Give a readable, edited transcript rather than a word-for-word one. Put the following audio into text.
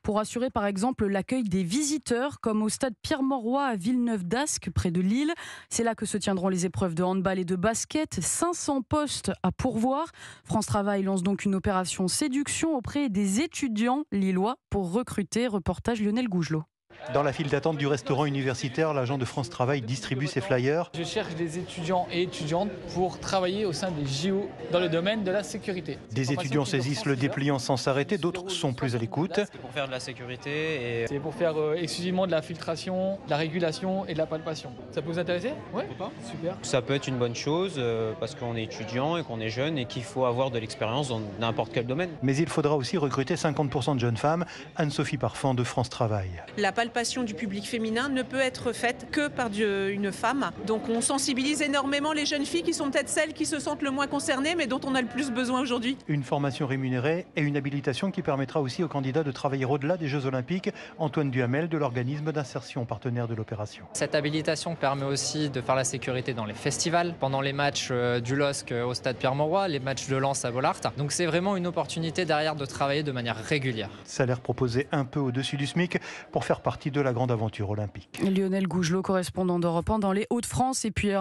pour assurer par exemple l'accueil des visiteurs, comme au stade Pierre-Mauroy à Villeneuve-d'Ascq, près de Lille. C'est là que se tiendront les épreuves de handball et de basket. 500 postes à pourvoir. France Travail lance donc une opération séduction auprès des étudiants lillois pour recruter. Reportage Lionel Gougelot. Dans la file d'attente du restaurant universitaire, l'agent de France Travail distribue ses flyers. Je cherche des étudiants et étudiantes pour travailler au sein des JO dans le domaine de la sécurité. Des étudiants saisissent le dépliant sans s'arrêter, d'autres sont plus à l'écoute. C'est pour faire de la sécurité. C'est pour faire exclusivement de la filtration, de la régulation et de la palpation. Ça peut vous intéresser? Oui, super. Ça peut être une bonne chose parce qu'on est étudiant et qu'on est jeune et qu'il faut avoir de l'expérience dans n'importe quel domaine. Mais il faudra aussi recruter 50% de jeunes femmes. Anne-Sophie Parfand de France Travail. La palpation du public féminin ne peut être faite que par une femme. Donc on sensibilise énormément les jeunes filles qui sont peut-être celles qui se sentent le moins concernées mais dont on a le plus besoin aujourd'hui. Une formation rémunérée et une habilitation qui permettra aussi aux candidats de travailler au-delà des Jeux Olympiques. Antoine Duhamel de l'organisme d'insertion partenaire de l'opération. Cette habilitation permet aussi de faire la sécurité dans les festivals, pendant les matchs du LOSC au stade Pierre-Mauroy, les matchs de Lens à Bollaert. Donc c'est vraiment une opportunité derrière de travailler de manière régulière. Salaire proposé un peu au-dessus du SMIC pour faire partie de la grande aventure olympique. Lionel Gougelot, correspondant d'Europe 1 dans les Hauts-de-France. Et puis